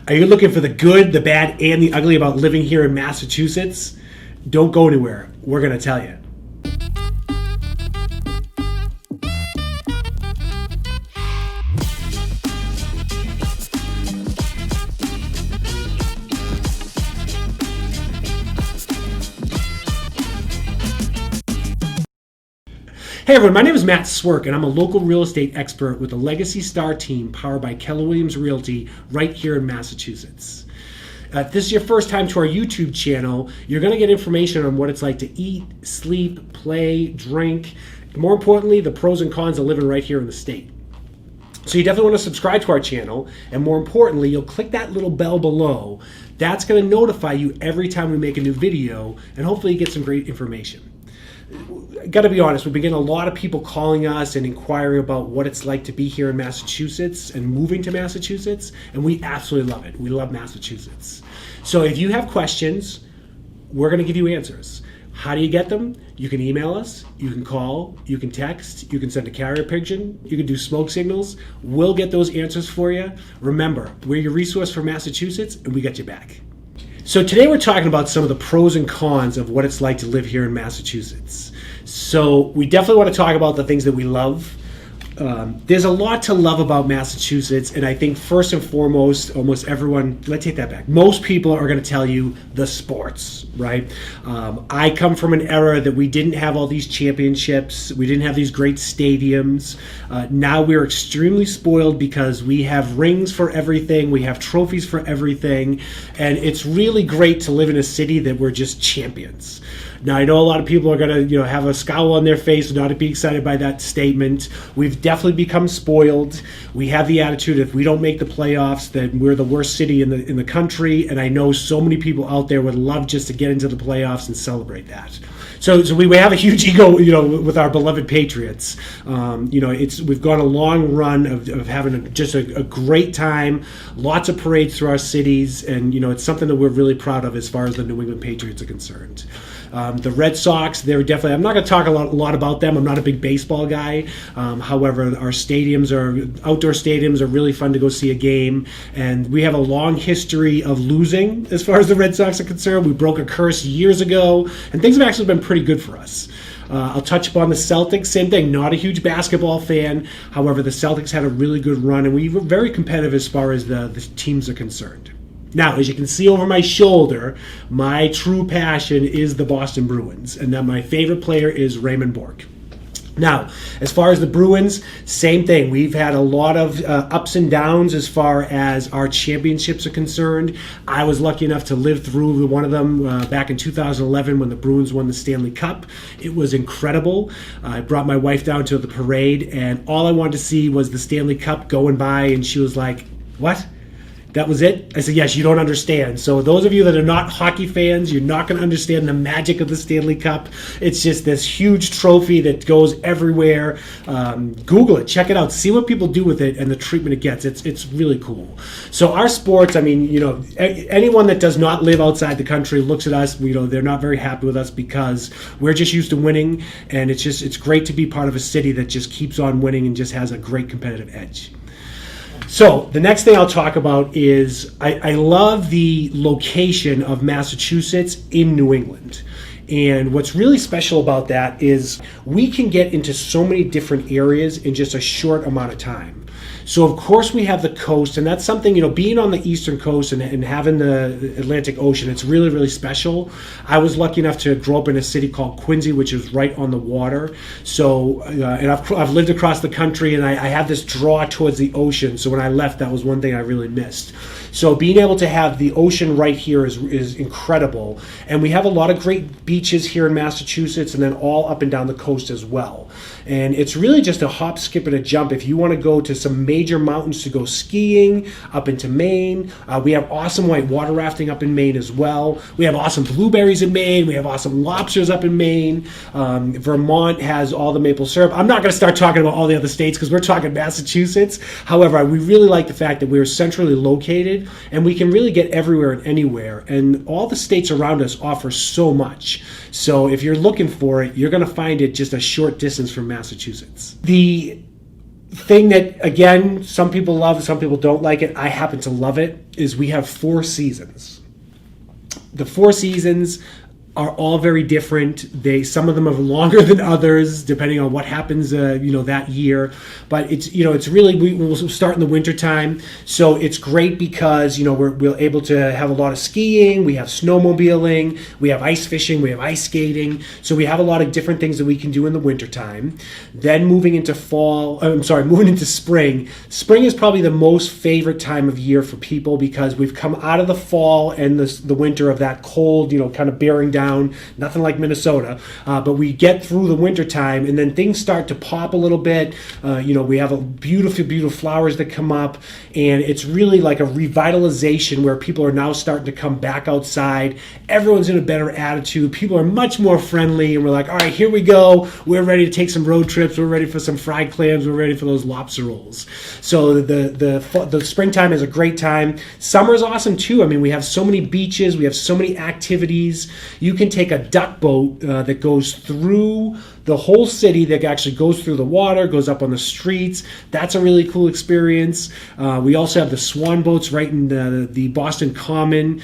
Are you looking for the good, the bad, and the ugly about living here in Massachusetts? Don't go anywhere. We're going to tell you. Hey everyone, my name is Matt Swierk, and I'm a local real estate expert with the Legacy Star team powered by Keller Williams Realty right here in Massachusetts. If this is your first time to our YouTube channel, you're going to get information on what it's like to eat, sleep, play, drink, more importantly, the pros and cons of living right here in the state. So you definitely want to subscribe to our channel, and more importantly, you'll click that little bell below. That's going to notify you every time we make a new video, and hopefully you get some great information. Got to be honest, we've been getting a lot of people calling us and inquiring about what it's like to be here in Massachusetts and moving to Massachusetts, and we absolutely love it. We love Massachusetts. So if you have questions, we're going to give you answers. How do you get them? You can email us, you can call, you can text, you can send a carrier pigeon, you can do smoke signals. We'll get those answers for you. Remember, we're your resource for Massachusetts, and we got you back. So today we're talking about some of the pros and cons of what it's like to live here in Massachusetts. So we definitely want to talk about the things that we love. There's a lot to love about Massachusetts, and I think first and foremost, almost everyone, let's take that back. Most people are going to tell you the sports, right? I come from an era that we didn't have all these championships. We didn't have these great stadiums. Now we're extremely spoiled because we have rings for everything. We have trophies for everything, and it's really great to live in a city that we're just champions. Now, I know a lot of people are going to, have a scowl on their face, not to be excited by that statement. We've definitely become spoiled. We have the attitude if we don't make the playoffs, that we're the worst city in the country. And I know so many people out there would love just to get into the playoffs and celebrate that. So we have a huge ego, with our beloved Patriots. We've gone a long run of having just a great time, lots of parades through our cities, and it's something that we're really proud of as far as the New England Patriots are concerned. The Red Sox, they're definitely, I'm not going to talk a lot about them. I'm not a big baseball guy. However, our outdoor stadiums are really fun to go see a game. And we have a long history of losing as far as the Red Sox are concerned. We broke a curse years ago, and things have actually been pretty good for us. I'll touch upon the Celtics. Same thing, not a huge basketball fan. However, the Celtics had a really good run, and we were very competitive as far as the teams are concerned. Now, as you can see over my shoulder, my true passion is the Boston Bruins, and then my favorite player is Raymond Bourque. Now, as far as the Bruins, same thing. We've had a lot of ups and downs as far as our championships are concerned. I was lucky enough to live through one of them back in 2011 when the Bruins won the Stanley Cup. It was incredible. I brought my wife down to the parade, and all I wanted to see was the Stanley Cup going by, and she was like, "What? That was it?" I said, "Yes, you don't understand." So those of you that are not hockey fans, you're not going to understand the magic of the Stanley Cup. It's just this huge trophy that goes everywhere. Google it, check it out, see what people do with it and the treatment it gets. It's really cool. So our sports, anyone that does not live outside the country looks at us, they're not very happy with us because we're just used to winning, and it's great to be part of a city that just keeps on winning and just has a great competitive edge. So the next thing I'll talk about is I love the location of Massachusetts in New England. And what's really special about that is we can get into so many different areas in just a short amount of time. So of course we have the coast, and that's something, being on the eastern coast and having the Atlantic Ocean, it's really, really special. I was lucky enough to grow up in a city called Quincy, which is right on the water. So, and I've lived across the country, and I have this draw towards the ocean. So when I left, that was one thing I really missed. So being able to have the ocean right here is incredible. And we have a lot of great beaches here in Massachusetts, and then all up and down the coast as well. And it's really just a hop, skip, and a jump if you want to go to some major mountains to go skiing up into Maine. We have awesome white water rafting up in Maine as well. We have awesome blueberries in Maine. We have awesome lobsters up in Maine. Vermont has all the maple syrup. I'm not going to start talking about all the other states because we're talking Massachusetts. However, we really like the fact that we're centrally located and we can really get everywhere and anywhere. And all the states around us offer so much. So if you're looking for it, you're going to find it just a short distance from Massachusetts. The thing that, again, some people love, some people don't like it. I happen to love it, is we have 4 seasons. The 4 seasons are all very different. Some of them are longer than others, depending on what happens, that year. But it's really, we'll start in the wintertime. So it's great because, we're able to have a lot of skiing, we have snowmobiling, we have ice fishing, we have ice skating. So we have a lot of different things that we can do in the wintertime. Then moving into spring. Spring is probably the most favorite time of year for people because we've come out of the fall and the winter of that cold, kind of bearing down. Nothing like Minnesota, but we get through the winter time and then things start to pop a little bit. We have a beautiful flowers that come up, and it's really like a revitalization where people are now starting to come back outside. Everyone's in a better attitude. People are much more friendly, and we're like, all right, here we go. We're ready to take some road trips. We're ready for some fried clams. We're ready for those lobster rolls. So the springtime is a great time. Summer is awesome too. I mean, we have so many beaches. We have so many activities. You can take a duck boat that goes through the whole city, that actually goes through the water, goes up on the streets. That's a really cool experience. We also have the swan boats right in the Boston Common.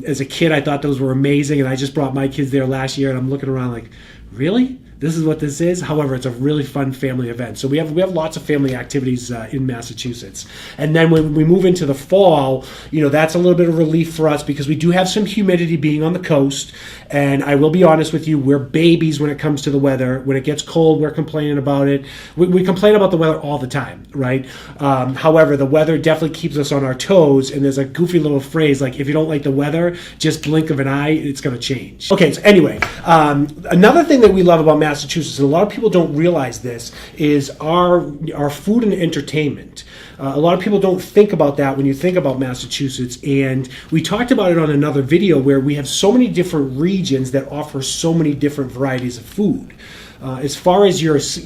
As a kid, I thought those were amazing, and I just brought my kids there last year, and I'm looking around like, really? This is what this is. However, it's a really fun family event. So we have lots of family activities in Massachusetts. And then when we move into the fall, that's a little bit of relief for us because we do have some humidity being on the coast. And I will be honest with you, we're babies when it comes to the weather. When it gets cold, we're complaining about it. We complain about the weather all the time, right? However, the weather definitely keeps us on our toes. And there's a goofy little phrase like, if you don't like the weather, just blink of an eye, it's going to change. Okay, so anyway, another thing that we love about Massachusetts, and a lot of people don't realize this, is our food and entertainment. A lot of people don't think about that when you think about Massachusetts, and we talked about it on another video where we have so many different regions that offer so many different varieties of food. As far as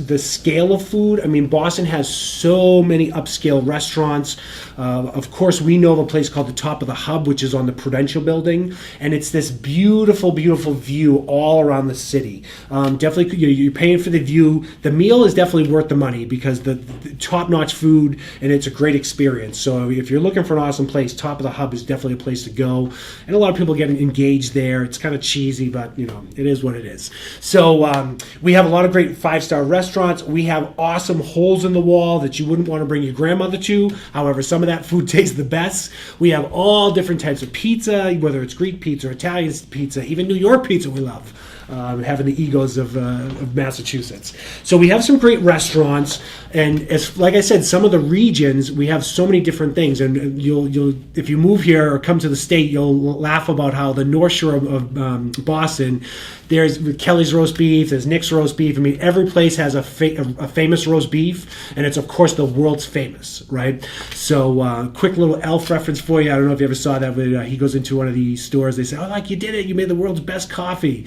the scale of food, I mean, Boston has so many upscale restaurants. Of course, we know of a place called the Top of the Hub, which is on the Prudential Building, and it's this beautiful, beautiful view all around the city. Definitely, you're paying for the view. The meal is definitely worth the money because the top-notch food, and it's a great experience. So if you're looking for an awesome place, Top of the Hub is definitely a place to go. And a lot of people get engaged there. It's kind of cheesy, but it is what it is. So we have a lot of great 5-star restaurants. We have awesome holes in the wall that you wouldn't want to bring your grandmother to. However, some of that food tastes the best. We have all different types of pizza, whether it's Greek pizza or Italian pizza, even New York pizza we love. Having the egos of Massachusetts. So we have some great restaurants, and like I said, some of the regions, we have so many different things, and you'll if you move here or come to the state, you'll laugh about how the North Shore of Boston, there's Kelly's roast beef, there's Nick's roast beef. I mean, every place has a famous roast beef, and it's, of course, the world's famous, right? So quick little Elf reference for you. I don't know if you ever saw that, but he goes into one of these stores. They say, oh, like, you did it. You made the world's best coffee.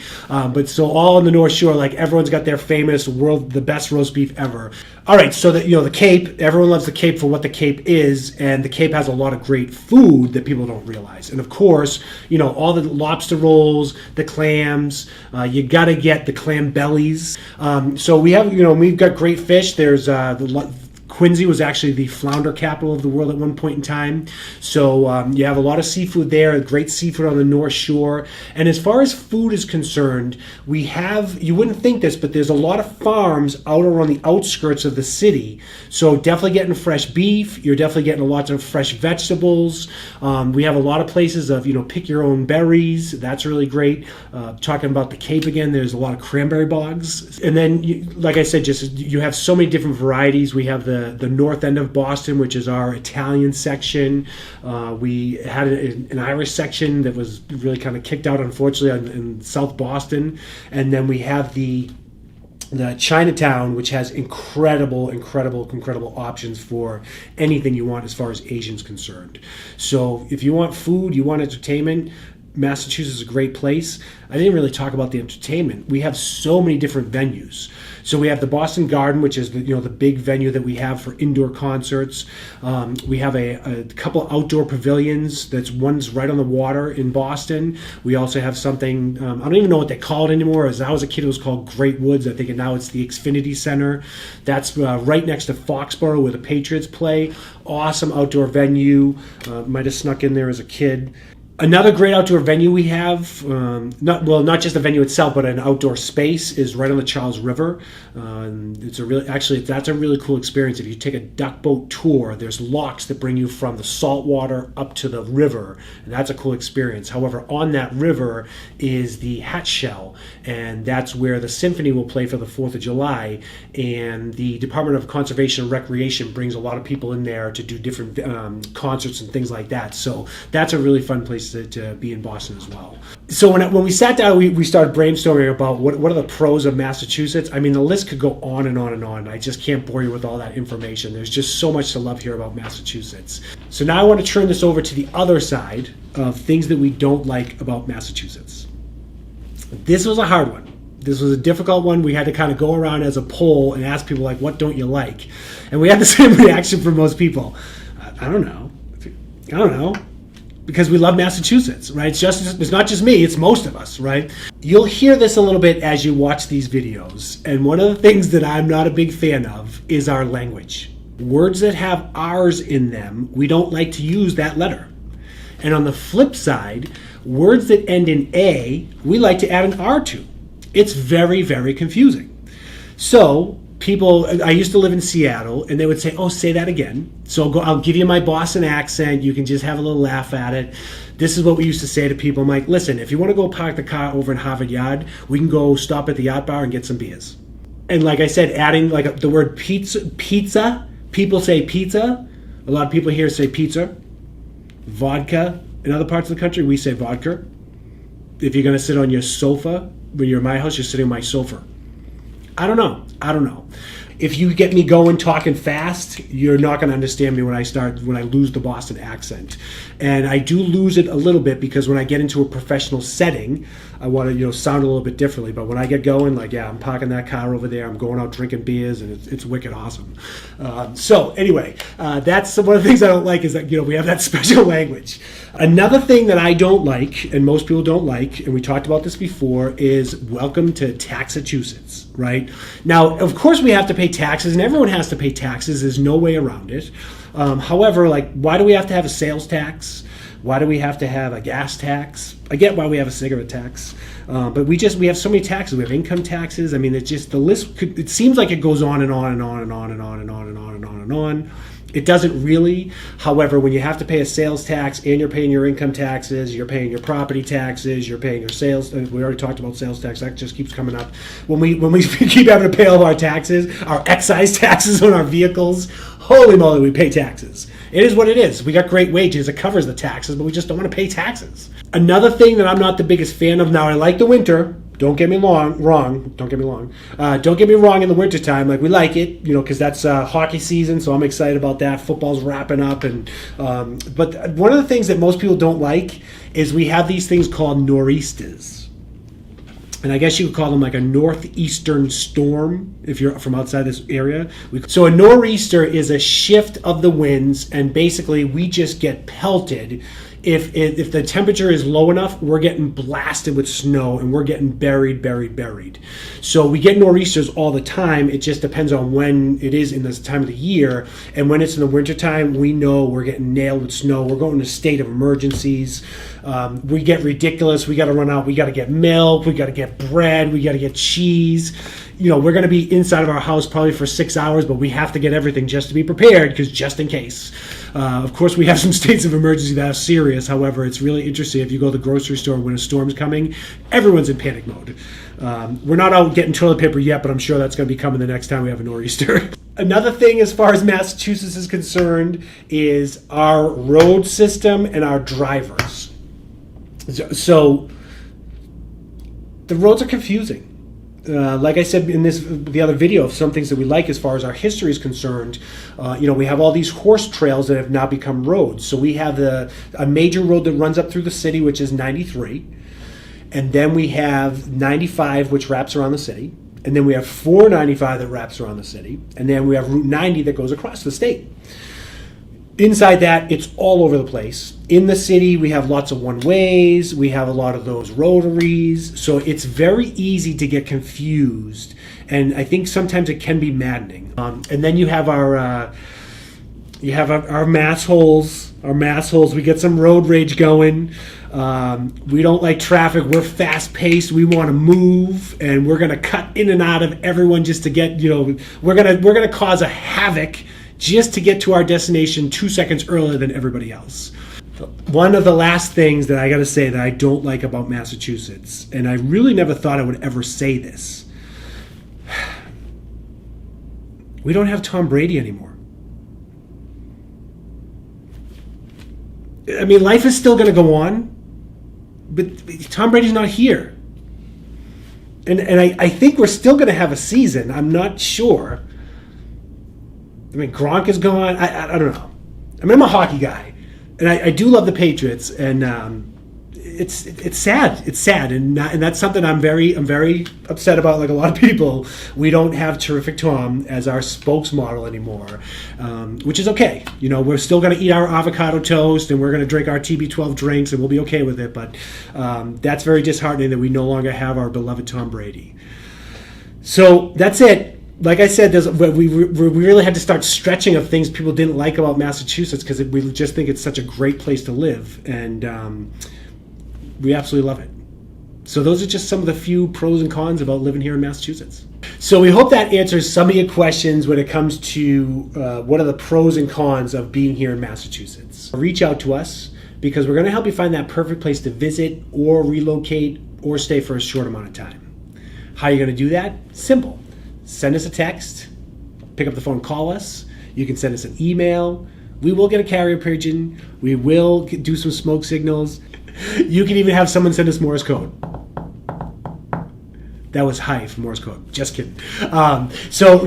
But so all in the North Shore, like, everyone's got their famous the best roast beef ever. All right, so the Cape, everyone loves the Cape for what the Cape is, and the Cape has a lot of great food that people don't realize. And of course, all the lobster rolls, the clams, you got to get the clam bellies. So we have, we've got great fish. There's Quincy was actually the flounder capital of the world at one point in time. So you have a lot of seafood there, great seafood on the North Shore. And as far as food is concerned, we have, you wouldn't think this, but there's a lot of farms out around the outskirts of the city. So definitely getting fresh beef. You're definitely getting a lot of fresh vegetables. We have a lot of places of, pick your own berries. That's really great. Talking about the Cape again, there's a lot of cranberry bogs. And then, like I said, just you have so many different varieties. We have the north end of Boston, which is our Italian section. We had an Irish section that was really kind of kicked out, unfortunately, in South Boston. And then we have the Chinatown, which has incredible options for anything you want as far as Asians concerned. So if you want food, you want entertainment, Massachusetts is a great place, I didn't really talk about the entertainment. We have so many different venues. So we have the Boston Garden, which is the big venue that we have for indoor concerts. We have a couple outdoor pavilions. One's right on the water in Boston. We also have something, I don't even know what they call it anymore. As I was a kid, it was called Great Woods. I think now it's the Xfinity Center. That's right next to Foxborough where the Patriots play. Awesome outdoor venue. Might have snuck in there as a kid. Another great outdoor venue we have, not just the venue itself, but an outdoor space, is right on the Charles River. That's a really cool experience. If you take a duck boat tour, there's locks that bring you from the salt water up to the river, and that's a cool experience. However, on that river is the Hatch Shell, and that's where the symphony will play for the 4th of July, and the Department of Conservation and Recreation brings a lot of people in there to do different concerts and things like that. So that's a really fun place to be in Boston as well. So when we sat down, we started brainstorming about what are the pros of Massachusetts. I mean, the list could go on and on and on. I just can't bore you with all that information. There's just so much to love here about Massachusetts. So now I want to turn this over to the other side of things that we don't like about Massachusetts. This was a hard one. This was a difficult one. We had to kind of go around as a poll and ask people, like, what don't you like? And we had the same reaction from most people. I don't know. Because we love Massachusetts, right? It's not just me, it's most of us, right? You'll hear this a little bit as you watch these videos. And one of the things that I'm not a big fan of is our language. Words that have R's in them, we don't like to use that letter. And on the flip side, words that end in A, we like to add an R to. It's very, very confusing. So I used to live in Seattle, and they would say, oh, say that again. So I'll give you my Boston accent. You can just have a little laugh at it. This is what we used to say to people. I'm like, listen, if you want to go park the car over in Harvard Yard, we can go stop at the yacht bar and get some beers. And like I said, adding like the word pizza, people say pizza. A lot of people here say pizza. Vodka. In other parts of the country, we say vodka. If you're going to sit on your sofa, when you're in my house, you're sitting on my sofa. I don't know. If you get me going talking fast, you're not going to understand me when I lose the Boston accent. And I do lose it a little bit because when I get into a professional setting, I want to sound a little bit differently. But when I get going, I'm parking that car over there, I'm going out drinking beers, and it's wicked awesome. So anyway, that's one of the things I don't like is that we have that special language. Another thing that I don't like, and most people don't like, and we talked about this before, is welcome to Taxachusetts, right? Now, of course, we have to pay taxes, and everyone has to pay taxes. There's no way around it. However, why do we have to have a sales tax? Why do we have to have a gas tax? I get why we have a cigarette tax, but we have so many taxes. We have income taxes. I mean, it's just the list. It seems like it goes on and on and on and on and on and on and on and on and on. It doesn't really. However, when you have to pay a sales tax and you're paying your income taxes, you're paying your property taxes, you're paying your sales. We already talked about sales tax. That just keeps coming up. When we keep having to pay all of our taxes, our excise taxes on our vehicles, holy moly, we pay taxes. It is what it is. We got great wages. It covers the taxes, but we just don't want to pay taxes. Another thing that I'm not the biggest fan of now, I like the winter. Don't get me wrong. Don't get me wrong in the wintertime. We like it, because that's hockey season, so I'm excited about that. Football's wrapping up. But one of the things that most people don't like is we have these things called nor'easters. And I guess you could call them like a northeastern storm if you're from outside this area. So a nor'easter is a shift of the winds, and basically we just get pelted. If the temperature is low enough, we're getting blasted with snow and we're getting buried. So we get nor'easters all the time. It just depends on when it is in this time of the year. And when it's in the wintertime, we know we're getting nailed with snow. We're going to a state of emergencies. We get ridiculous. We got to run out. We got to get milk. We got to get bread. We got to get cheese. We're going to be inside of our house probably for 6 hours, but we have to get everything just to be prepared, because just in case. Of course, we have some states of emergency that are serious. However, it's really interesting. If you go to the grocery store when a storm's coming, everyone's in panic mode. We're not out getting toilet paper yet, but I'm sure that's going to be coming the next time we have a nor'easter. Another thing as far as Massachusetts is concerned is our road system and our drivers. So the roads are confusing. Like I said in the other video, of some things that we like as far as our history is concerned, we have all these horse trails that have now become roads. So we have a major road that runs up through the city, which is 93. And then we have 95, which wraps around the city. And then we have 495 that wraps around the city. And then we have Route 90 that goes across the state. Inside that, it's all over the place. In the city, we have lots of one-ways. We have a lot of those rotaries. So it's very easy to get confused. And I think sometimes it can be maddening. And then you have our mass holes. Our mass holes. We get some road rage going. We don't like traffic. We're fast-paced. We want to move, and we're going to cut in and out of everyone just to get. We're gonna cause a havoc just to get to our destination 2 seconds earlier than everybody else. One of the last things that I got to say that I don't like about Massachusetts, and I really never thought I would ever say this, we don't have Tom Brady anymore. I mean, life is still going to go on, but Tom Brady's not here. And I think we're still going to have a season. I'm not sure. I mean, Gronk is gone. I don't know. I mean, I'm a hockey guy, and I do love the Patriots, and it's sad. It's sad, and that's something I'm very upset about. Like a lot of people, we don't have Terrific Tom as our spokesmodel anymore, which is okay. We're still going to eat our avocado toast, and we're going to drink our TB12 drinks, and we'll be okay with it. But that's very disheartening that we no longer have our beloved Tom Brady. So that's it. Like I said, we really had to start stretching of things people didn't like about Massachusetts because we just think it's such a great place to live, and we absolutely love it. So those are just some of the few pros and cons about living here in Massachusetts. So we hope that answers some of your questions when it comes to what are the pros and cons of being here in Massachusetts. Reach out to us because we're going to help you find that perfect place to visit or relocate or stay for a short amount of time. How are you going to do that? Simple. Send us a text, pick up the phone, call us. You can send us an email. We will get a carrier pigeon. We will do some smoke signals. You can even have someone send us Morse code. That was high for Morse code. Just kidding. So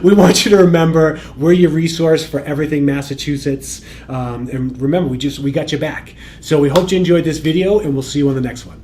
we want you to remember we're your resource for everything Massachusetts. And remember, we got your back. So we hope you enjoyed this video, and we'll see you on the next one.